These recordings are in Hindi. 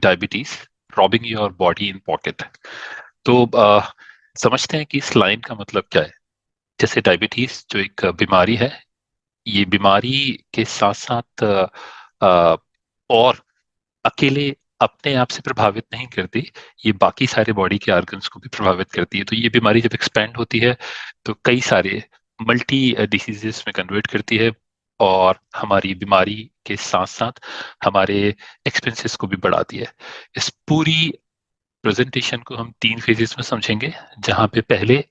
Diabetes robbing your body in pocket. तो समझते हैं कि इस लाइन का मतलब क्या है। जैसे डायबिटीज जो एक बीमारी है, ये बीमारी के साथ साथ और अकेले अपने आप से प्रभावित नहीं करती, ये बाकी सारे बॉडी के ऑर्गन्स को भी प्रभावित करती है। तो ये बीमारी जब एक्सपेंड होती है तो कई सारे मल्टी डिसीजेस में कन्वर्ट करती है, और हमारी बीमारी के साथ साथ हमारे एक्सपेंसेस को भी बढ़ाती है। इस पूरी प्रेजेंटेशन को हम 3 फेजेस में समझेंगे, जहां पे पहले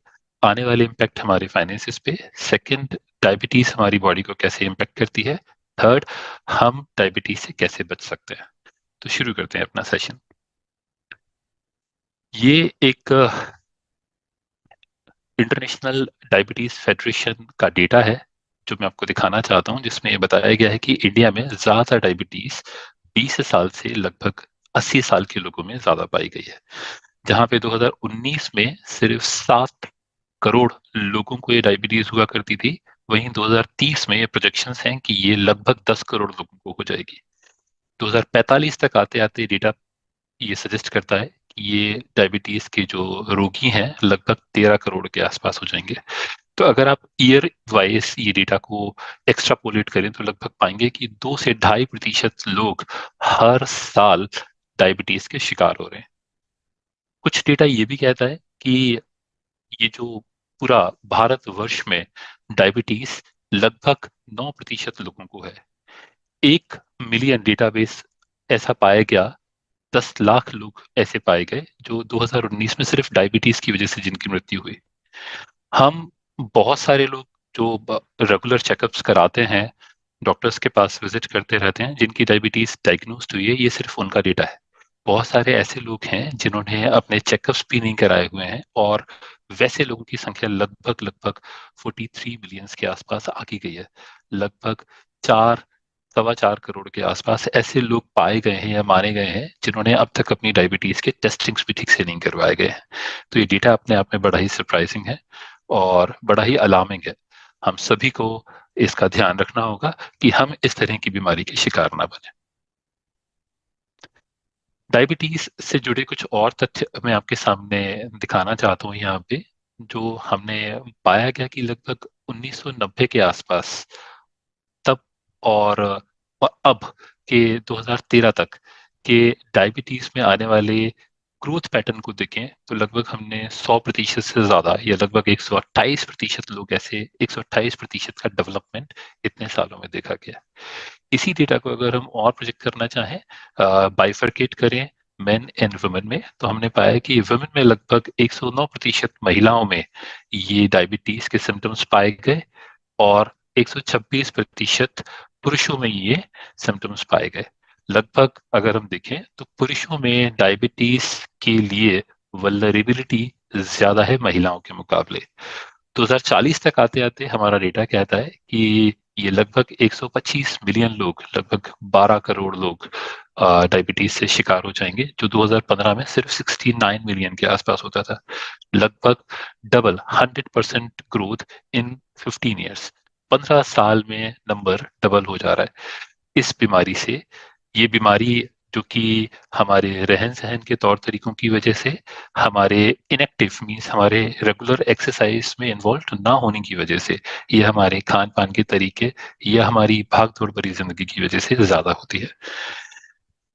आने वाले इम्पैक्ट हमारे फाइनेंसिस पे, सेकंड डायबिटीज हमारी बॉडी को कैसे इम्पैक्ट करती है, थर्ड हम डायबिटीज से कैसे बच सकते हैं। तो शुरू करते हैं अपना सेशन। ये एक इंटरनेशनल डायबिटीज फेडरेशन का डेटा है जो मैं आपको दिखाना चाहता हूं, जिसमें ये बताया गया है कि इंडिया में ज्यादा डायबिटीज 20 साल से लगभग 80 साल के लोगों में ज्यादा पाई गई है। जहां पे 2019 में सिर्फ 7 करोड़ लोगों को ये डायबिटीज हुआ करती थी, वहीं 2030 में ये प्रोजेक्शंस हैं कि ये लगभग 10 करोड़ लोगों को हो जाएगी। 2045 तक आते आते डेटा ये सजेस्ट करता है कि ये डायबिटीज के जो रोगी हैं लगभग 13 करोड़ के आसपास हो जाएंगे। तो अगर आप ईयर वाइज ये डेटा को एक्स्ट्रापोलेट करें तो लगभग पाएंगे कि 2 से 2.5% लोग हर साल डायबिटीज के शिकार हो रहे हैं। कुछ डेटा ये भी कहता है कि ये जो पूरा भारतवर्ष में डायबिटीज लगभग 9% लोगों को है। 1 मिलियन डेटाबेस ऐसा पाया गया, 10 लाख लोग ऐसे पाए गए जो 2019 में सिर्फ डायबिटीज की वजह से जिनकी मृत्यु हुई। हम बहुत सारे लोग जो रेगुलर चेकअप्स कराते हैं, डॉक्टर्स के पास विजिट करते रहते हैं, जिनकी डायबिटीज डायग्नोस्ड हुई है, ये सिर्फ उनका डेटा है। बहुत सारे ऐसे लोग हैं जिन्होंने अपने चेकअप्स भी नहीं कराए हुए हैं, और वैसे लोगों की संख्या लगभग लगभग 43 मिलियंस के आसपास आकी गई है। लगभग 4 सवा 4 करोड़ के आसपास ऐसे लोग पाए गए हैं या माने गए हैं जिन्होंने अब तक अपनी डायबिटीज के टेस्टिंग्स भी ठीक से नहीं करवाए गए हैं। तो ये डेटा अपने आप में बड़ा ही सरप्राइजिंग है और बड़ा ही अलार्मिंग है। हम सभी को इसका ध्यान रखना होगा कि हम इस तरह की बीमारी के शिकार ना बने। डायबिटीज से जुड़े कुछ और तथ्य मैं आपके सामने दिखाना चाहता हूँ यहाँ पे। जो हमने पाया गया कि लगभग 1990 के आसपास तब और अब के 2013 तक के डायबिटीज में आने वाले ग्रोथ पैटर्न को देखें तो लगभग हमने 100% से ज्यादा या लगभग 128% लोग ऐसे 128% का डेवलपमेंट इतने सालों में देखा गया। इसी डेटा को अगर हम और प्रोजेक्ट करना चाहें, बाइफरकेट करें मेन एंड वुमेन में, तो हमने पाया कि वुमेन में लगभग 109% महिलाओं में ये डायबिटीज के सिम्टम्स पाए गए, और 126% पुरुषों में ये सिम्टम्स पाए गए। लगभग अगर हम देखें तो पुरुषों में डायबिटीज के लिए वल्नरेबिलिटी ज्यादा है महिलाओं के मुकाबले। 2040 तक आते आते हमारा डेटा कहता है कि ये लगभग 125 मिलियन लोग, लगभग 12 करोड़ लोग डायबिटीज से शिकार हो जाएंगे, जो 2015 में सिर्फ 69 मिलियन के आसपास होता था। लगभग डबल 100% ग्रोथ इन 15 ईयर्स। 15 साल में नंबर डबल हो जा रहा है इस बीमारी से। ये बीमारी जो कि हमारे रहन सहन के तौर तरीकों की वजह से, हमारे इनएक्टिव मीन्स हमारे रेगुलर एक्सरसाइज में इन्वॉल्व ना होने की वजह से, ये हमारे खान पान के तरीके या हमारी भाग दौड़ भरी जिंदगी की वजह से ज्यादा होती है।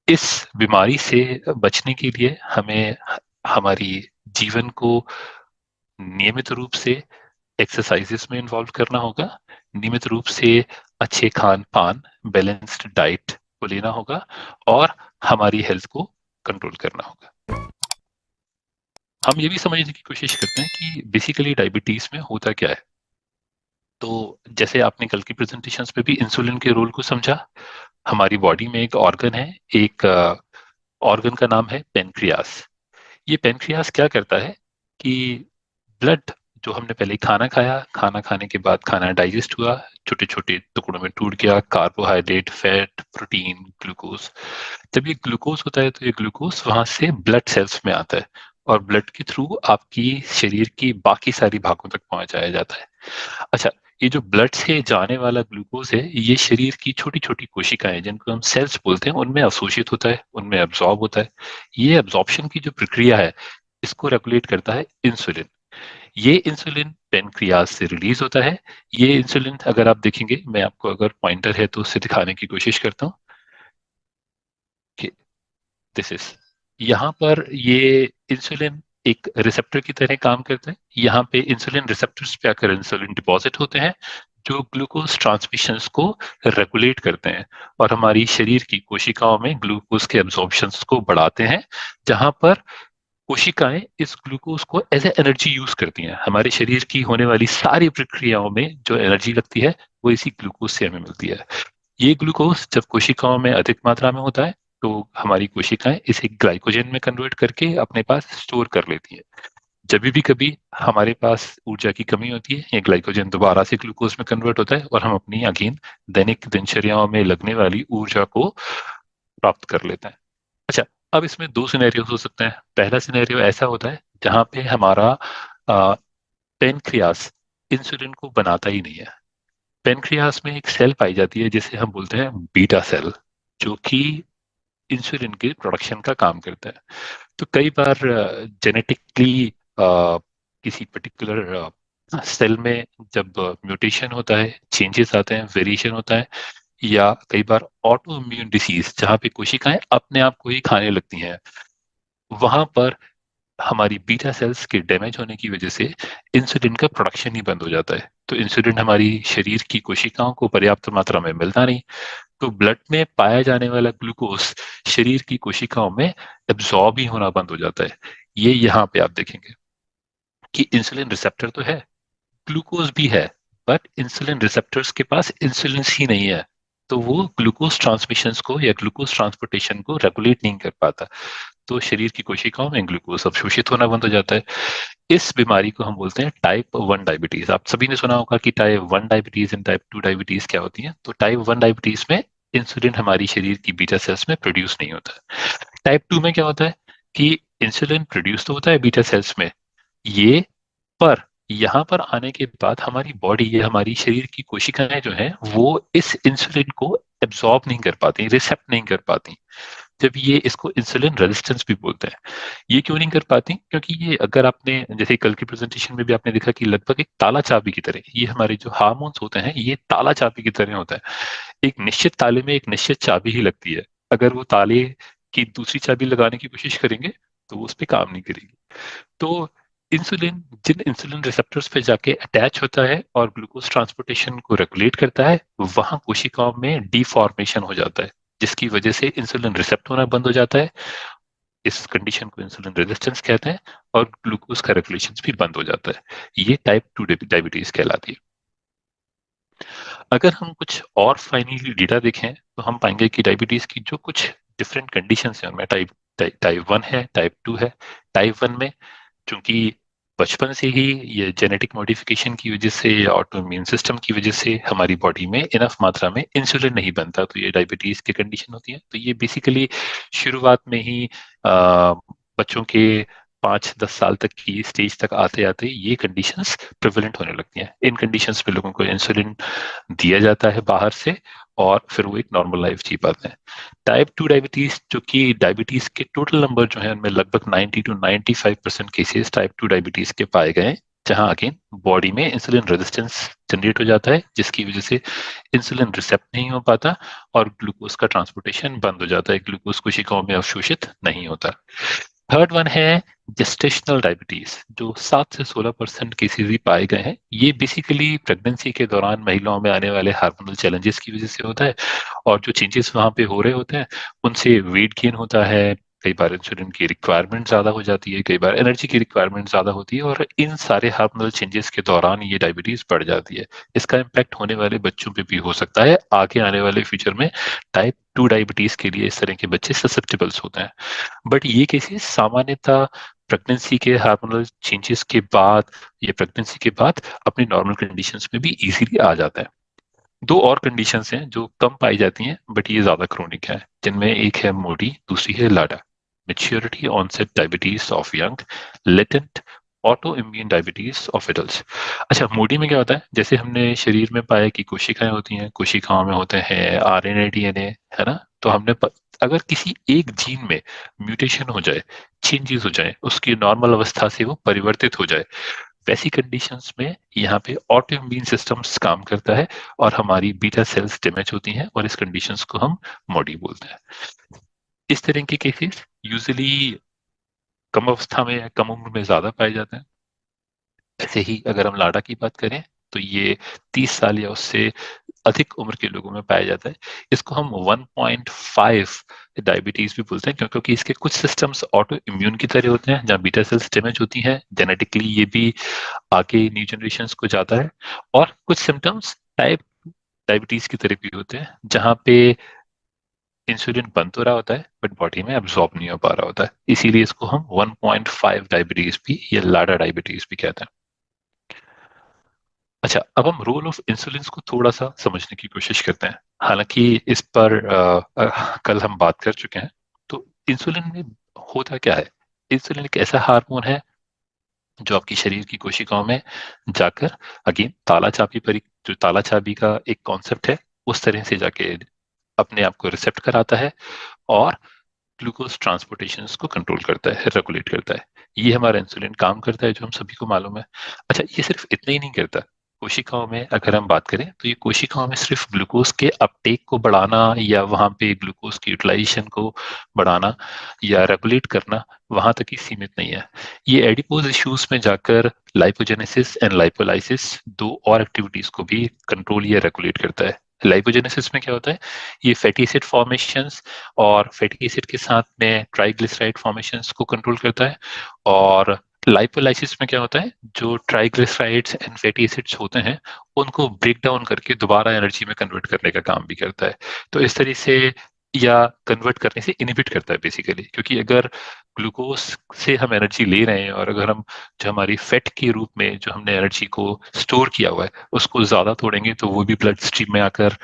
इस बीमारी से बचने के लिए हमें हमारी जीवन को नियमित रूप से एक्सरसाइजेस में इन्वॉल्व करना होगा, नियमित रूप से अच्छे खान पान बैलेंस्ड डाइट को लेना होगा, और हमारी हेल्थ को कंट्रोल करना होगा। हम ये भी समझने की कोशिश करते हैं कि बेसिकली डायबिटीज में होता क्या है। तो जैसे आपने कल की प्रेजेंटेशंस पे भी इंसुलिन के रोल को समझा, हमारी बॉडी में एक ऑर्गन है, एक ऑर्गन का नाम है पेनक्रियास। ये पेनक्रियास क्या करता है कि ब्लड जो हमने पहले खाना खाया, खाना खाने के बाद खाना डाइजेस्ट हुआ, छोटे छोटे टुकड़ों में टूट गया, कार्बोहाइड्रेट, फैट, प्रोटीन, ग्लूकोज। जब ये ग्लूकोज होता है तो ये ग्लूकोज वहां से ब्लड सेल्स में आता है, और ब्लड के थ्रू आपकी शरीर की बाकी सारी भागों तक पहुंचाया जाता है। अच्छा, ये जो ब्लड से जाने वाला ग्लूकोज है, ये शरीर की छोटी छोटी कोशिकाएं जिनको हम सेल्स बोलते हैं उनमें अवशोषित होता है, उनमें एब्जॉर्ब होता है। ये एब्जॉर्प्शन की जो प्रक्रिया है, इसको रेगुलेट करता है इंसुलिन। ये इंसुलिन पेनक्रियाज से रिलीज होता है। ये इंसुलिन अगर आप देखेंगे, मैं आपको अगर पॉइंटर है तो उससे दिखाने की कोशिश करता हूँ कि दिस इज, यहाँ पर ये इंसुलिन एक रिसेप्टर की तरह काम करता है। यहाँ पे इंसुलिन रिसेप्टर्स पे आकर इंसुलिन डिपॉजिट होते हैं, जो ग्लूकोज ट्रांसमिशंस को रेगुलेट करते हैं और हमारी शरीर की कोशिकाओं में ग्लूकोज के एब्जॉर्प्शंस को बढ़ाते हैं। जहां पर कोशिकाएं इस ग्लूकोज को एज ए एनर्जी यूज करती हैं। हमारे शरीर की होने वाली सारी प्रक्रियाओं में जो एनर्जी लगती है, वो इसी ग्लूकोज से हमें मिलती है। ये ग्लूकोज जब कोशिकाओं में अधिक मात्रा में होता है, तो हमारी कोशिकाएं इसे ग्लाइकोजन में कन्वर्ट करके अपने पास स्टोर कर लेती हैं। जब भी कभी हमारे पास ऊर्जा की कमी होती है, ये ग्लाइकोजन दोबारा से ग्लूकोज में कन्वर्ट होता है और हम अपनी अगेन दैनिक दिनचर्याओं में लगने वाली ऊर्जा को प्राप्त कर लेते हैं। अच्छा, अब इसमें दो सिनेरियो हो सकते हैं। पहला सिनेरियो ऐसा होता है जहां पे हमारा पेनक्रियास इंसुलिन को बनाता ही नहीं है। पेनक्रियास में एक सेल पाई जाती है जिसे हम बोलते हैं बीटा सेल, जो कि इंसुलिन के प्रोडक्शन का काम करता है। तो कई बार जेनेटिकली किसी पर्टिकुलर सेल में जब म्यूटेशन होता है, चेंजेस आते हैं, वेरिएशन होता है, या कई बार ऑटो इम्यून डिसीज जहाँ पे कोशिकाएं अपने आप को ही खाने लगती हैं, वहां पर हमारी बीटा सेल्स के डैमेज होने की वजह से इंसुलिन का प्रोडक्शन ही बंद हो जाता है। तो इंसुलिन हमारी शरीर की कोशिकाओं को पर्याप्त मात्रा में मिलता नहीं। तो ब्लड में पाया जाने वाला ग्लूकोज शरीर की कोशिकाओं में एब्जॉर्ब ही होना बंद हो जाता है। ये यहाँ पे आप देखेंगे कि इंसुलिन रिसेप्टर तो है, ग्लूकोज भी है, बट इंसुलिन रिसेप्टर्स के पास इंसुलिन ही नहीं है। तो वो ग्लूकोज ट्रांसमिशंस को या ग्लूकोज ट्रांसपोर्टेशन को रेगुलेट नहीं कर पाता। तो शरीर की कोशिकाओं में ग्लूकोज अवशोषित होना बंद हो जाता है। इस बीमारी को हम बोलते हैं टाइप 1 डायबिटीज। आप सभी ने सुना होगा कि type 1 diabetes and type 2 diabetes क्या होती है। तो टाइप 1 डायबिटीज में इंसुलिन हमारी शरीर की बीटा सेल्स में प्रोड्यूस नहीं होता। टाइप 2 में क्या होता है कि इंसुलिन प्रोड्यूस तो होता है बीटा सेल्स में, ये पर यहाँ पर आने के बाद हमारी बॉडी या हमारी शरीर की कोशिकाएं जो हैं, वो इस इंसुलिन को एब्जॉर्ब नहीं कर पाती, रिसेप्ट नहीं कर पाती। जब ये इसको इंसुलिन रेजिस्टेंस भी बोलते हैं। ये क्यों नहीं कर पाती? क्योंकि ये, अगर आपने जैसे कल की प्रेजेंटेशन में भी आपने देखा कि लगभग एक ताला चाबी की तरह ये हमारे जो हार्मोन्स होते हैं, ये ताला चाबी की तरह होता है। एक निश्चित ताले में एक निश्चित चाबी ही लगती है। अगर वो ताले की दूसरी चाबी लगाने की कोशिश करेंगे तो वो उस पर काम नहीं करेगी। तो इंसुलिन जिन इंसुलिन रिसेप्टर्स पे जाके अटैच होता है और ग्लूकोज ट्रांसपोर्टेशन को रेगुलेट करता है, वहां कोशिकाओं में डिफॉर्मेशन हो जाता है, जिसकी वजह से इंसुलिन रिसेप्ट होना बंद हो जाता है। इस कंडीशन को इंसुलिन रेजिस्टेंस कहते हैं और ग्लूकोज का रेगुलेशन भी बंद हो जाता है। ये टाइप 2 डायबिटीज कहलाती है। अगर हम कुछ और फाइनली डेटा देखें तो हम पाएंगे कि डायबिटीज की जो कुछ डिफरेंट कंडीशन है उनमें टाइप 1 है, टाइप 2 है। टाइप 1 में चूंकि बचपन से ही ये जेनेटिक मॉडिफिकेशन की वजह से या ऑटो इम्यून सिस्टम की वजह से हमारी बॉडी में इनफ मात्रा में इंसुलिन नहीं बनता, तो ये डायबिटीज की कंडीशन होती है। तो ये बेसिकली शुरुआत में ही बच्चों के 5-10 साल तक की स्टेज तक आते आते ये कंडीशंस प्रिवेलेंट होने लगती हैं। इन कंडीशंस पे लोगों को इंसुलिन दिया जाता है बाहर से और फिर वो एक नॉर्मल लाइफ जी पाते हैं। टाइप 2 डायबिटीज, जो कि डायबिटीज के टोटल नंबर जो है उनमें लगभग 90 to 95% केसेस टाइप 2 डायबिटीज के पाए गए, जहां अगेन बॉडी में इंसुलिन रेजिस्टेंस जनरेट हो जाता है, जिसकी वजह से इंसुलिन रिसेप्ट नहीं हो पाता और ग्लूकोज का ट्रांसपोर्टेशन बंद हो जाता है, ग्लूकोज कोशिकाओं में अवशोषित नहीं होता। थर्ड वन है जेस्टेशनल डायबिटीज, जो 7 से 16% केसेस ही पाए गए हैं। ये बेसिकली प्रेगनेंसी के दौरान महिलाओं में आने वाले हार्मोनल चैलेंजेस की वजह से होता है, और जो चेंजेस वहां पे हो रहे होते हैं उनसे वेट गेन होता है। कई बार इंसुलिन की रिक्वायरमेंट ज्यादा हो जाती है, कई बार एनर्जी की रिक्वायरमेंट ज्यादा होती है, और इन सारे हार्मोनल चेंजेस के दौरान ये डायबिटीज बढ़ जाती है। इसका इम्पैक्ट होने वाले बच्चों पे भी हो सकता है आगे आने वाले फ्यूचर में। टाइप 2 डायबिटीज के लिए इस तरह के बच्चे ससेप्टेबल्स होते हैं। बट ये केसेस सामान्यतः प्रेगनेंसी के हार्मोनल चेंजेस के बाद या प्रेगनेंसी के बाद अपनी नॉर्मल कंडीशंस में भी इजीली आ जाता है। दो और कंडीशंस हैं जो कम पाई जाती हैं बट ये ज्यादा क्रोनिक है, जिनमें एक है मोडी, दूसरी है LADA. Maturity onset diabetes of young, latent auto immune diabetes of adult. अच्छा, मोडी में क्या होता है, जैसे हमने शरीर में पाया कि कोशिकाएं होती हैं, कोशिकाओं में होते हैं आरएनए डीएनए, है ना। तो अगर किसी एक जीन में म्यूटेशन हो जाए, चेंजेस हो जाए, उसकी नॉर्मल अवस्था से वो परिवर्तित हो जाए, वैसी कंडीशंस में यहाँ पे ऑटो इम्यून सिस्टम्स काम करता है और हमारी बीटा सेल्स डैमेज होती हैं, और इस कंडीशंस को हम मोडी बोलते हैं। इस तरह के केसेस यूजुअली कम अवस्था में या कम उम्र में ज्यादा पाए जाते हैं। ऐसे ही अगर हम लाडा की बात करें तो ये 30 साल या उससे अधिक उम्र के लोगों में पाया जाता है। इसको हम 1.5 डायबिटीज भी बोलते हैं, क्योंकि इसके कुछ सिस्टम्स ऑटो इम्यून की तरह होते हैं, जहाँ बीटा सेल्स डैमेज होती हैं जेनेटिकली, ये भी आगे न्यू जनरेशन्स को जाता है। और कुछ सिम्टम्स टाइप डायबिटीज की तरह भी होते हैं, जहाँ पे इंसुलिन बन तो रहा होता है बट बॉडी में एब्जॉर्ब नहीं हो पा रहा होता है, इसीलिए इसको हम 1.5 डायबिटीज भी या लाडा डायबिटीज भी कहते हैं। अच्छा, अब हम रोल ऑफ इंसुलिन को थोड़ा सा समझने की कोशिश करते हैं। हालांकि इस पर कल हम बात कर चुके हैं। तो इंसुलिन में होता क्या है? इंसुलिन एक ऐसा हार्मोन है जो आपकी शरीर की कोशिकाओं में जाकर, अगेन ताला चाबी पर, जो ताला चाबी का एक कॉन्सेप्ट है, उस तरह से जाके अपने आप को रिसेप्ट कराता है और ग्लूकोज ट्रांसपोर्टेशन को कंट्रोल करता है, रेगुलेट करता है। ये हमारा इंसुलिन काम करता है, जो हम सभी को मालूम है। अच्छा, ये सिर्फ इतना ही नहीं करता। कोशिकाओं में अगर हम बात करें तो ये कोशिकाओं में सिर्फ ग्लूकोज के अपटेक को बढ़ाना या वहां पे ग्लूकोज की यूटिलाइजेशन को बढ़ाना या रेगुलेट करना, वहां तक ही सीमित नहीं है। ये एडिपोज इश्यूज में जाकर लाइपोजेनेसिस एंड लाइपोलाइसिस, दो और एक्टिविटीज को भी कंट्रोल या रेगुलेट करता है। लाइपोजेनेसिस में क्या होता है? ये फैटी एसिड फॉर्मेशंस और फैटी एसिड के साथ में ट्राइग्लिसराइड फॉर्मेशंस को कंट्रोल करता है। और लाइपोलाइसिस में क्या होता है? जो ट्राइग्लिसराइड्स एंड फैटी एसिड्स होते हैं, उनको ब्रेक डाउन करके दोबारा एनर्जी में कन्वर्ट करने का काम भी करता है। तो इस तरह से, या कन्वर्ट करने से इनहिबिट करता है बेसिकली, क्योंकि अगर ग्लूकोज से हम एनर्जी ले रहे हैं और अगर हम जो हमारी फैट के रूप में जो हमने एनर्जी को स्टोर किया हुआ है उसको ज्यादा तोड़ेंगे, तो वो भी ब्लड स्ट्रीम में आकर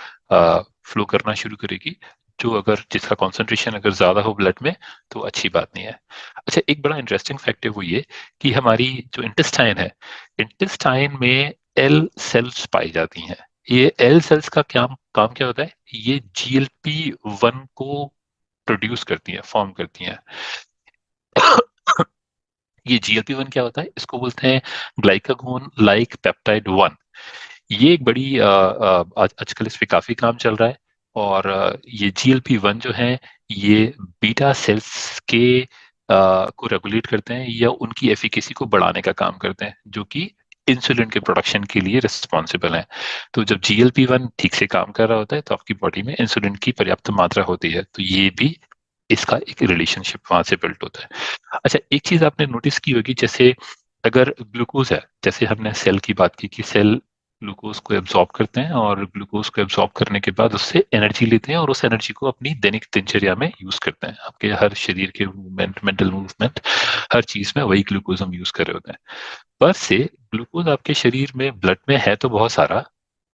फ्लो करना शुरू करेगी, जो अगर जिसका कॉन्सेंट्रेशन अगर ज्यादा हो ब्लड में, तो अच्छी बात नहीं है। अच्छा, एक बड़ा इंटरेस्टिंग फैक्ट है वो ये कि हमारी जो इंटेस्टाइन है, इंटेस्टाइन में एल सेल्स पाई जाती हैं। ये एल सेल्स का क्या काम क्या होता है? ये GLP-1 को प्रोड्यूस करती हैं, फॉर्म करती हैं। ये GLP-1 क्या होता है? इसको बोलते हैं ग्लाइकागोन लाइक पेप्टाइड 1। ये एक बड़ी आजकल इस पे काफी काम चल रहा है। और ये GLP-1 जो है, ये बीटा सेल्स के को रेगुलेट करते हैं या उनकी एफिकेसी को बढ़ाने का काम करते हैं, जो कि इंसुलिन के प्रोडक्शन के लिए रिस्पॉन्सिबल है। तो जब GLP-1 ठीक से काम कर रहा होता है तो आपकी बॉडी में इंसुलिन की पर्याप्त मात्रा होती है, तो ये भी इसका एक रिलेशनशिप वहां से बिल्ट होता है। अच्छा, एक चीज आपने नोटिस की होगी, जैसे अगर ग्लूकोज है, जैसे हमने सेल की बात की कि सेल ग्लूकोज को एब्जॉर्ब करते हैं और ग्लूकोज को एब्जॉर्ब करने के बाद उससे एनर्जी लेते हैं और उस एनर्जी को अपनी दैनिक दिनचर्या में यूज करते हैं। आपके हर शरीर के मूवमेंट, मेंटल मूवमेंट, हर चीज में वही ग्लूकोज हम यूज कर रहे होते हैं। पर से ग्लूकोज आपके शरीर में, ब्लड में है तो बहुत सारा,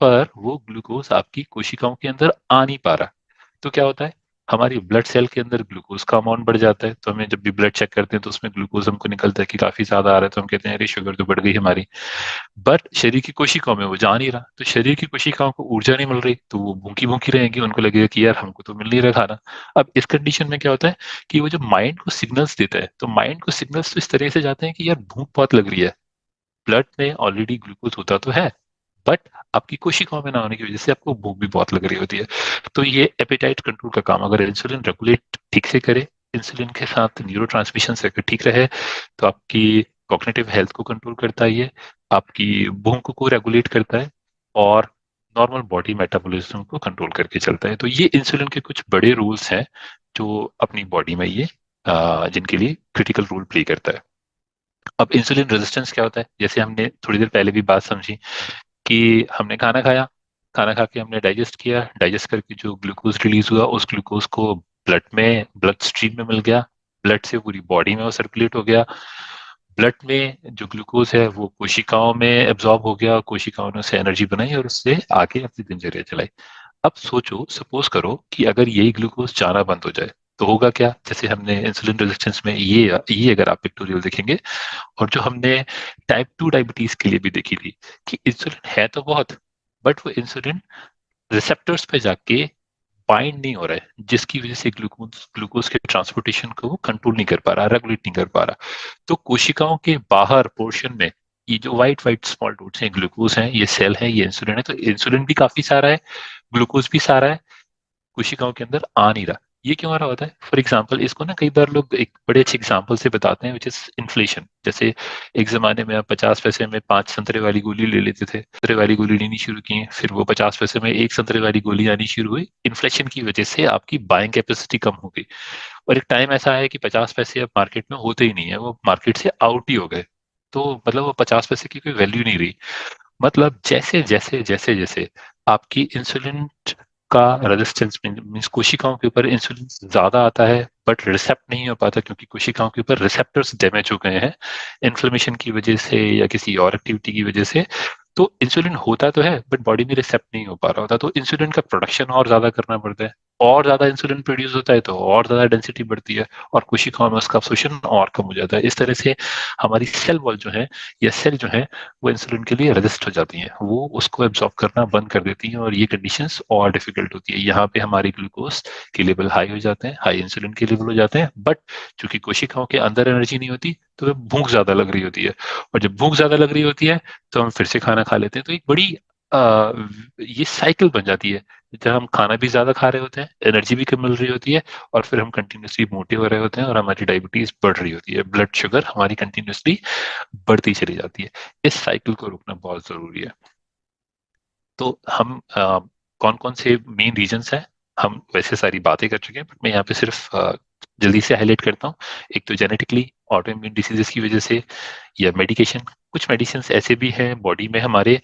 पर वो ग्लूकोज आपकी कोशिकाओं के अंदर आ नहीं पा रहा। तो क्या होता है? हमारी ब्लड सेल के अंदर ग्लूकोज का अमाउंट बढ़ जाता है, तो हमें जब भी ब्लड चेक करते हैं तो उसमें ग्लूकोज हमको निकलता है कि काफी ज्यादा आ रहा है, तो हम कहते हैं अरे शुगर तो बढ़ गई हमारी। बट शरीर की कोशिकाओं में वो जा नहीं रहा, तो शरीर की कोशिकाओं को ऊर्जा नहीं मिल रही, तो वो भूखी भूखी रहेंगी, उनको लगेगा कि यार हमको तो मिल नहीं रहा खाना। अब इस कंडीशन में क्या होता है कि वो जो माइंड को सिग्नल्स देता है, तो माइंड को सिग्नल्स तो इस तरह से जाते हैं कि यार भूख बहुत लग रही है, ब्लड में ऑलरेडी ग्लूकोज होता तो है, बट आपकी कोशिकाओं में ना होने की वजह से आपको भूख भी बहुत लग रही होती है। तो ये एपेटाइट कंट्रोल का काम अगर इंसुलिन रेगुलेट ठीक से करे, इंसुलिन के साथ न्यूरो ट्रांसमिशन अगर ठीक रहे, तो आपकी कॉग्निटिव हेल्थ को कंट्रोल करता है, ये आपकी भूख को रेगुलेट करता है और नॉर्मल बॉडी मेटाबॉलिज्म को कंट्रोल करके चलता है। तो ये इंसुलिन के कुछ बड़े रूल्स हैं जो अपनी बॉडी में ये जिनके लिए क्रिटिकल रोल प्ले करता है। अब इंसुलिन रेजिस्टेंस क्या होता है? जैसे हमने थोड़ी देर पहले भी बात समझी कि हमने खाना खाया, खाना खा के हमने डाइजेस्ट किया, डाइजेस्ट करके जो ग्लूकोज रिलीज हुआ, उस ग्लूकोज को ब्लड स्ट्रीम में मिल गया, ब्लड से पूरी बॉडी में वो सर्कुलेट हो गया। ब्लड में जो ग्लूकोज है वो कोशिकाओं में एब्जॉर्ब हो गया, कोशिकाओं ने उससे एनर्जी बनाई और उससे आगे अपनी दिनचर्या चलाई। अब सोचो, सपोज करो कि अगर यही ग्लूकोज जाना बंद हो जाए, तो होगा क्या, जैसे हमने इंसुलिन रेजिस्टेंस में ये अगर आप पिक्टोरियल देखेंगे, और जो हमने टाइप 2 डायबिटीज के लिए भी देखी थी, कि इंसुलिन है तो बहुत, बट वो इंसुलिन रिसेप्टर्स पे जाके बाइंड नहीं हो रहा है, जिसकी वजह से ग्लूकोज ग्लूकोज के ट्रांसपोर्टेशन को वो कंट्रोल नहीं कर पा रहा, रेगुलेट नहीं कर पा रहा। तो कोशिकाओं के बाहर पोर्शन में ये जो व्हाइट व्हाइट स्मॉल डॉट्स हैं, ग्लूकोज हैं, ये सेल है, ये इंसुलिन है। तो इंसुलिन भी काफी सारा है, ग्लूकोज भी सारा है, कोशिकाओं के अंदर आ नहीं रहा। ये क्यों आ रहा होता है? फॉर एग्जाम्पल, इसको ना कई बार लोग एक बड़े अच्छे एग्जाम्पल से बताते हैं, विच इज इन्फ्लेशन। जैसे एक जमाने में आप 50 पैसे में 5 संतरे वाली गोली ले लेते थे, संतरे वाली गोली लेनी शुरू की, फिर वो 50 पैसे में एक संतरे वाली गोली आनी शुरू हुई। इन्फ्लेशन की वजह से आपकी बाइंग कैपेसिटी कम हो गई, और एक टाइम ऐसा है कि 50 पैसे अब मार्केट में होते ही नहीं है, वो मार्केट से आउट ही हो गए। तो मतलब वो 50 पैसे की कोई वैल्यू नहीं रही। मतलब जैसे जैसे जैसे जैसे आपकी इंसुलिन का रेजिस्टेंस मीन्स कोशिकाओं के ऊपर इंसुलिन ज्यादा आता है, बट रिसेप्ट नहीं हो पाता, क्योंकि कोशिकाओं के ऊपर रिसेप्टर्स डैमेज हो गए हैं इन्फ्लेमेशन की वजह से या किसी और एक्टिविटी की वजह से। तो इंसुलिन होता तो है, बट बॉडी में रिसेप्ट नहीं हो पा रहा होता, तो इंसुलिन का प्रोडक्शन और ज्यादा करना पड़ता है। और ज्यादा इंसुलिन प्रोड्यूस होता है तो और ज्यादा डेंसिटी बढ़ती है, और कोशिकाओं में उसका अब्सॉर्प्शन और कम हो जाता है। इस तरह से हमारी सेल वॉल जो है, या सेल जो है, वो इंसुलिन के लिए रेजिस्ट हो जाती हैं, वो उसको एब्जॉर्ब करना बंद कर देती हैं, और ये कंडीशंस और डिफिकल्ट होती है। यहाँ पे हमारी ग्लूकोज के लेवल हाई हो जाते हैं, हाई इंसुलिन के लेवल हो जाते हैं, बट चूंकि कोशिकाओं के अंदर एनर्जी नहीं होती, तो वे भूख ज्यादा लग रही होती है, और जब भूख ज्यादा लग रही होती है तो हम फिर से खाना खा लेते हैं। तो एक बड़ी आ, ये साइकिल बन जाती है, जब हम खाना भी ज्यादा खा रहे होते हैं, एनर्जी भी कम मिल रही होती है, और फिर हम कंटिन्यूसली मोटे हो रहे होते हैं, और हमारी डायबिटीज बढ़ रही होती है, ब्लड शुगर हमारी कंटिन्यूसली बढ़ती चली जाती है। इस साइकिल को रोकना बहुत जरूरी है। तो हम कौन कौन से मेन रीजंस हैं, हम वैसे सारी बातें कर चुके हैं, बट मैं यहाँ पे सिर्फ जल्दी से हाईलाइट करता हूँ। एक तो जेनेटिकली ऑटो इम्यून डिसीजेस की वजह से, या मेडिकेशन, कुछ मेडिसिन ऐसे भी हैं बॉडी में हमारे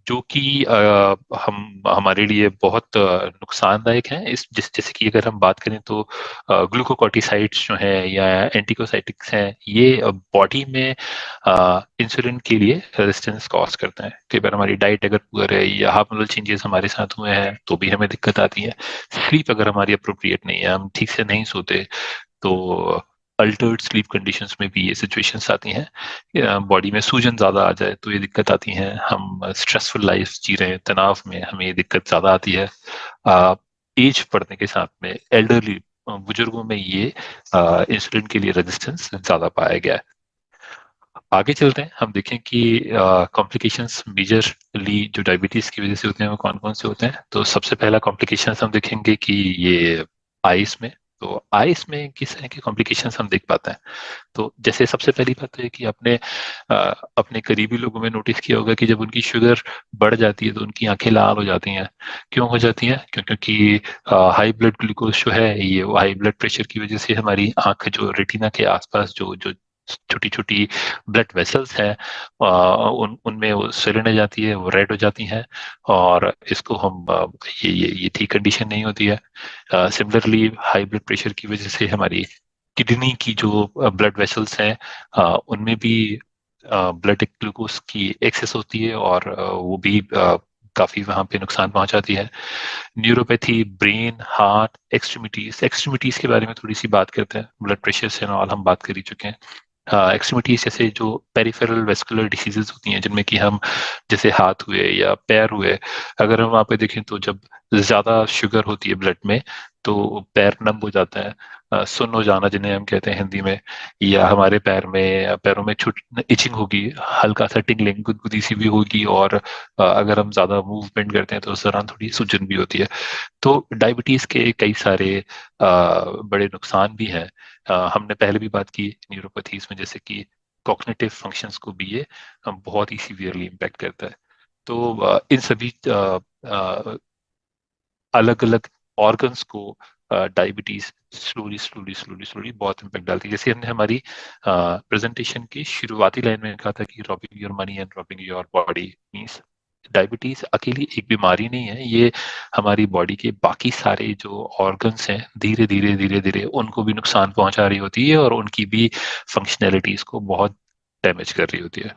जो कि हम हमारे लिए बहुत नुकसानदायक हैं। इस जैसे कि अगर हम बात करें तो ग्लूकोकॉर्टिसाइड्स जो हैं या एंटीकोसाइटिक्स हैं, ये बॉडी में इंसुलिन के लिए रेजिस्टेंस कॉज करते हैं। कई बार हमारी डाइट अगर पुअर है या हार्मोनल चेंजेस हमारे साथ हुए हैं तो भी हमें दिक्कत आती है। स्लीप अगर हमारी अप्रोप्रिएट नहीं है, हम ठीक से नहीं सोते, तो अल्टर्ड स्लीप कंडीशंस में भी ये सिचुएशंस आती हैं। बॉडी में सूजन ज्यादा आ जाए तो ये दिक्कत आती है। हम स्ट्रेसफुल लाइफ जी रहे हैं, तनाव में हमें ये दिक्कत ज्यादा आती है। एज बढ़ने के साथ में एल्डरली बुजुर्गों में ये इंसुलिन के लिए रेजिस्टेंस ज्यादा पाया गया है। आगे चलते हैं, हम देखें कि कॉम्प्लिकेशंस मेजरली जो डायबिटीज की वजह से होते हैं वो कौन कौन से होते हैं। तो सबसे पहला कॉम्प्लिकेशंस हम देखेंगे कि ये आइस में। तो आइस में किस तरह के कॉम्प्लिकेशंस हम देख पाते हैं? तो जैसे सबसे पहली बात तो है कि आपने अपने करीबी लोगों में नोटिस किया होगा कि जब उनकी शुगर बढ़ जाती है तो उनकी आंखें लाल हो जाती हैं। क्यों हो जाती हैं? क्योंकि हाई ब्लड ग्लूकोज जो है, ये हाई ब्लड प्रेशर की वजह से हमारी आंख जो रेटिना के आसपास जो जो छोटी छोटी ब्लड वेसल्स हैं, उनमें वो स्वेलन हो जाती है, वो रेड हो जाती हैं, और इसको हम ये ठीक कंडीशन नहीं होती है। सिमिलरली हाई ब्लड प्रेशर की वजह से हमारी किडनी की जो ब्लड वेसल्स हैं, उनमें भी ब्लड ग्लूकोज की एक्सेस होती है, और वो भी काफी वहां पे नुकसान पहुंचाती है। Neuropathy, brain, heart, extremities. Extremities के बारे में थोड़ी सी बात करते हैं, ब्लड प्रेशर से और हम बात कर ही चुके हैं। एक्सट्रीमिटीज जैसे जो पेरिफेरल वेस्कुलर डिसीजेज होती हैं, जिनमें कि हम जैसे हाथ हुए या पैर हुए, अगर हम वहाँ पे देखें तो जब ज्यादा शुगर होती है ब्लड में तो पैर नम हो जाता है, सुन्न हो जाना जिन्हें हम कहते हैं हिंदी में, या हमारे पैरों में छुट इचिंग होगी, हल्का सा टिंगलिंग गुदगुदी सी भी होगी, और अगर हम ज्यादा मूवमेंट करते हैं तो उस दौरान थोड़ी सूजन भी होती है। तो डायबिटीज के कई सारे बड़े नुकसान भी हैं। हमने पहले भी बात की न्यूरोपैथीज में, जैसे कि कॉग्निटिव फंक्शंस को भी ये बहुत ही सीवियरली इम्पेक्ट करता है। तो इन सभी अलग अलग ऑर्गन्स को diabetes slowly slowly slowly slowly बहुत इम्पेक्ट डालती है। जैसे हमने हमारी प्रेजेंटेशन की शुरुआती लाइन में कहा था कि robbing your money and robbing your body means, diabetes अकेली एक बीमारी नहीं है, ये हमारी बॉडी के बाकी सारे जो ऑर्गन्स हैं धीरे धीरे धीरे धीरे उनको भी नुकसान पहुंचा रही होती है, और उनकी भी फंक्शनैलिटीज को बहुत डैमेज कर रही होती है।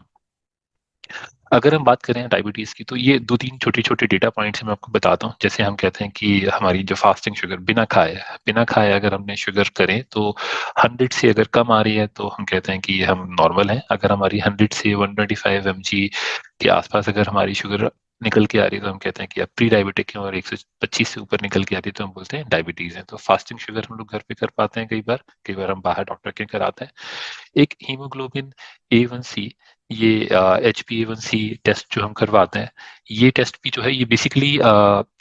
अगर हम बात करें डायबिटीज की, तो ये दो तीन छोटे छोटे डेटा पॉइंट्स मैं आपको बताता हूँ। जैसे हम कहते हैं कि हमारी जो फास्टिंग शुगर बिना खाए अगर हमने शुगर करें तो 100 से अगर कम आ रही है तो हम कहते हैं कि हम नॉर्मल हैं। अगर हमारी 100 से 125 mg के आसपास अगर हमारी शुगर निकल के आ रही है तो हम कहते हैं कि आप प्री डायबिटिक हैं, और 125 से ऊपर निकल के आती है तो हम बोलते हैं डायबिटीज है। तो फास्टिंग शुगर हम लोग घर पे कर पाते हैं, कई बार हम बाहर डॉक्टर के कराते हैं। एक हीमोग्लोबिन A1C, ये HbA1c टेस्ट जो हम करवाते हैं, ये टेस्ट भी जो है ये बेसिकली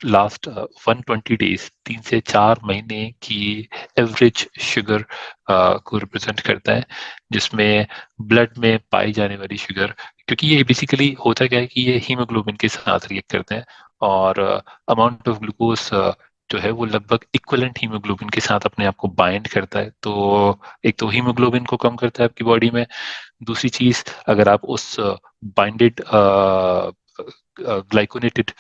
लास्ट 120 डेज, 3 से 4 महीने की एवरेज शुगर को रिप्रेजेंट करता है, जिसमें ब्लड में पाई जाने वाली शुगर, क्योंकि ये बेसिकली होता क्या है कि ये हीमोग्लोबिन के साथ रिएक्ट करते हैं, और अमाउंट ऑफ ग्लूकोज जो है वो लगभग इक्वलेंट हीमोग्लोबिन के साथ अपने आप को बाइंड करता है। तो एक तो हीमोग्लोबिन को कम करता है आपकी बॉडी में, दूसरी चीज अगर आप उस बाइंडेड ग्लाइकोनेटेड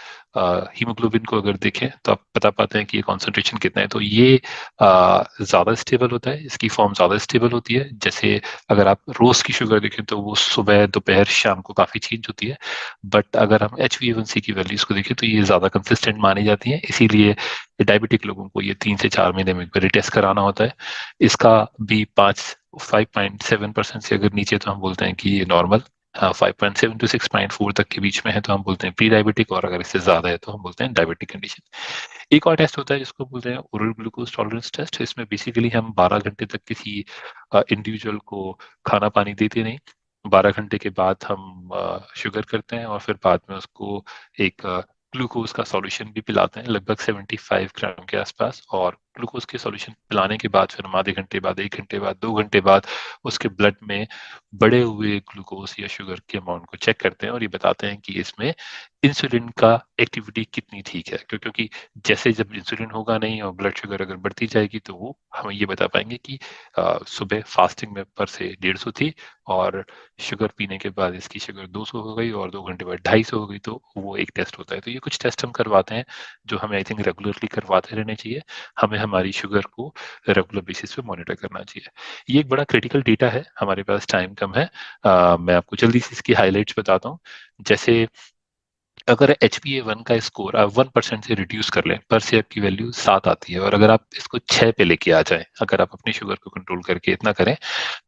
हीमोग्लोबिन को अगर देखें तो आप बता पाते हैं कि ये कॉन्सेंट्रेशन कितना है। तो ये ज्यादा स्टेबल होता है, इसकी फॉर्म ज्यादा स्टेबल होती है। जैसे अगर आप रोज की शुगर देखें तो वो सुबह दोपहर शाम को काफी चेंज होती है, बट अगर हम HbA1c की वैल्यूज को देखें तो ये ज्यादा कंसिस्टेंट मानी जाती है। इसीलिए डायबिटिक लोगों को ये 3 से 4 महीने में एक बार टेस्ट कराना होता है। इसका भी 5.7% से अगर नीचे तो हम बोलते हैं कि ये नॉर्मल, 5.7 to 6.4 तक के बीच में है तो हम बोलते हैं प्री डायबिटिक, और अगर इससे ज्यादा है तो हम बोलते हैं डायबिटिक कंडीशन। एक और टेस्ट होता है जिसको बोलते हैं ओरल ग्लूकोज टॉलरेंस टेस्ट। इसमें बेसिकली हम 12 घंटे तक किसी इंडिविजुअल को खाना पानी देते नहीं। 12 घंटे के बाद हम शुगर करते हैं, और फिर बाद में उसको एक ग्लूकोज का सॉल्यूशन भी पिलाते हैं, लगभग 75 ग्राम के आसपास। और ग्लूकोज के सॉल्यूशन पिलाने के बाद फिर हम आधे घंटे बाद, 1 घंटे बाद, 2 घंटे बाद उसके ब्लड में बढ़े हुए ग्लूकोज या शुगर के अमाउंट को चेक करते हैं, और ये बताते हैं कि इसमें इंसुलिन का एक्टिविटी कितनी ठीक है। क्योंकि जैसे जब इंसुलिन होगा नहीं और ब्लड शुगर अगर बढ़ती जाएगी तो वो हमें ये बता पाएंगे कि सुबह फास्टिंग में पर से 150 थी, और शुगर पीने के बाद इसकी शुगर 200 हो गई, और 2 घंटे बाद 250 हो गई। तो वो एक टेस्ट होता है। तो ये कुछ टेस्ट हम करवाते हैं जो हमें आई थिंक रेगुलरली करवाते रहने चाहिए। हमें हमारी शुगर को रेगुलर बेसिस पे मॉनिटर करना चाहिए। ये एक बड़ा क्रिटिकल डेटा है, हमारे पास टाइम कम है। मैं आपको जल्दी से इसकी हाइलाइट्स बताता हूँ। जैसे अगर HbA1 का स्कोर आप 1% से रिड्यूस कर लें, पर से आपकी वैल्यू 7 आती है, और अगर आप इसको 6 पे लेके आ जाएं, अगर आप अपनी शुगर को कंट्रोल करके इतना करें,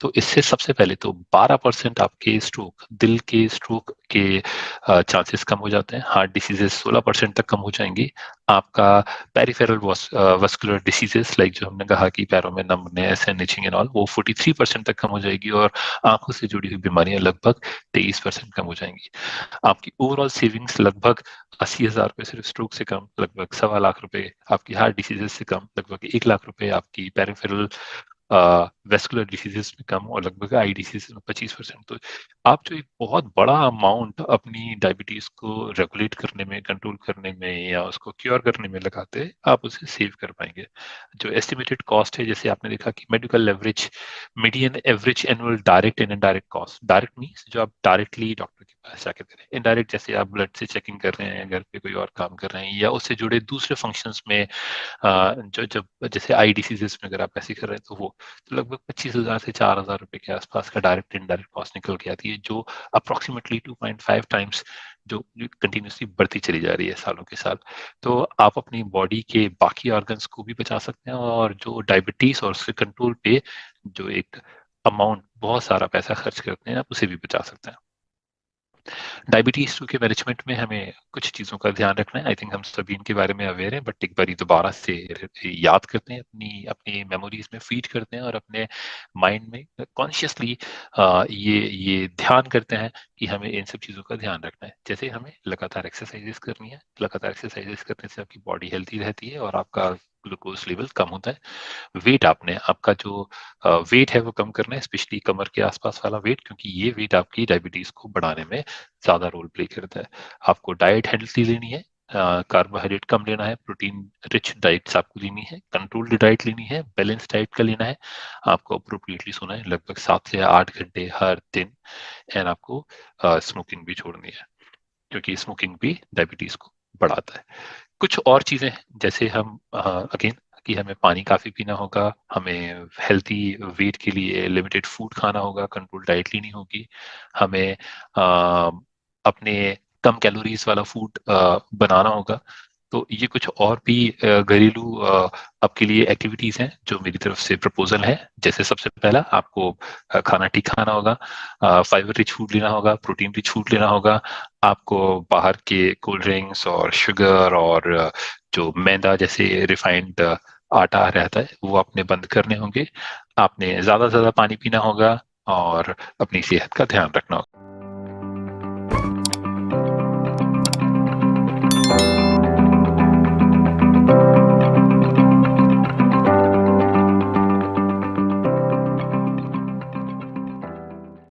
तो इससे सबसे पहले तो 12% आपके स्ट्रोक, दिल के स्ट्रोक के चांसेस कम हो जाते हैं। हार्ट डिसीजेस 16% तक कम हो जाएंगी। आपका पेरिफेरल वस्कुलर डिसीजेस, लाइक जो हमने कहा कि पैरों में numbness and itching and all, वो 43% तक कम हो जाएगी। और आंखों से जुड़ी हुई बीमारियां लगभग 23% कम हो जाएंगी। आपकी ओवरऑल सेविंग्स लगभग 80,000 रुपए सिर्फ स्ट्रोक से कम, लगभग 1.25 लाख रुपए आपकी हार्ट डिसीजेस से कम, लगभग 1 लाख रुपए आपकी पेरिफेरल वेस्कुलर डिसीजेस में कम, और लगभग आई डिसीज में 25%। तो आप जो एक बहुत बड़ा अमाउंट अपनी डायबिटीज को रेगुलेट करने में, कंट्रोल करने में, या उसको क्योर करने में लगाते हैं, आप उसे सेव कर पाएंगे। जो एस्टिमेटेड कॉस्ट है, जैसे आपने देखा कि medical average, median average annual direct and indirect cost, direct means जो आप डायरेक्टली डॉक्टर के पास जाकर करें, इनडायरेक्ट जैसे आप ब्लड से चेकिंग कर रहे हैं, घर पे कोई और काम कर रहे हैं, या उससे जुड़े दूसरे फंक्शंस में, जो जब जैसे आई डिसीजेस में अगर आप ऐसे कर रहे हैं तो वो, तो लगभग 25,000 से 4,000 रुपए के आसपास का डायरेक्ट इनडायरेक्ट कॉस्ट निकल के आती है, जो अप्रोक्सीमेटली 2.5 टाइम्स जो कंटिन्यूसली बढ़ती चली जा रही है सालों के साल। तो आप अपनी बॉडी के बाकी ऑर्गन्स को भी बचा सकते हैं, और जो डायबिटीज और उसके कंट्रोल पे जो एक अमाउंट बहुत सारा पैसा खर्च करते हैं, आप उसे भी बचा सकते हैं। डायबिटीज के मैनेजमेंट में हमें कुछ चीज़ों का ध्यान रखना है। आई थिंक हम सभी इनके बारे में अवेयर हैं, बट एक बार दोबारा से याद करते हैं, अपनी अपनी मेमोरीज में फीड करते हैं, और अपने माइंड में कॉन्शियसली ये ध्यान करते हैं कि हमें इन सब चीज़ों का ध्यान रखना है। जैसे हमें लगातार एक्सरसाइजेस करनी है, लगातार एक्सरसाइजेस करने से आपकी बॉडी हेल्थी रहती है, और आपका ग्लूकोज लेवल कम होता है। वेट, आपने आपका जो वेट है वो कम करना है, स्पेशली कमर के आसपास वाला वेट, क्योंकि ये वेट आपकी डायबिटीज को बढ़ाने में ज्यादा रोल प्ले करता है। आपको डाइट हेल्थी लेनी है, कार्बोहाइड्रेट कम लेना है, प्रोटीन रिच डाइट्स आपको लेनी है, कंट्रोल्ड डाइट लेनी है, बैलेंस डाइट का लेना है। आपको अप्रोप्रिएटली सोना है, लगभग 7 से 8 घंटे हर दिन। एंड आपको स्मोकिंग भी छोड़नी है, क्योंकि स्मोकिंग भी डायबिटीज को बढ़ाता है। कुछ और चीजें हैं, जैसे हम अगेन कि हमें पानी काफी पीना होगा, हमें हेल्थी वेट के लिए लिमिटेड फूड खाना होगा, कंट्रोल डाइट लेनी होगी, हमें अपने कम कैलोरीज वाला फूड बनाना होगा। तो ये कुछ और भी घरेलू आपके लिए एक्टिविटीज हैं जो मेरी तरफ से प्रपोजल है। जैसे सबसे पहला आपको खाना ठीक खाना होगा, फाइबर रिच फूड लेना होगा, प्रोटीन रिच फूड लेना होगा। आपको बाहर के कोल्ड ड्रिंक्स और शुगर और जो मैदा जैसे रिफाइंड आटा रहता है वो आपने बंद करने होंगे। आपने ज्यादा से ज्यादा पानी पीना होगा और अपनी सेहत का ध्यान रखना होगा।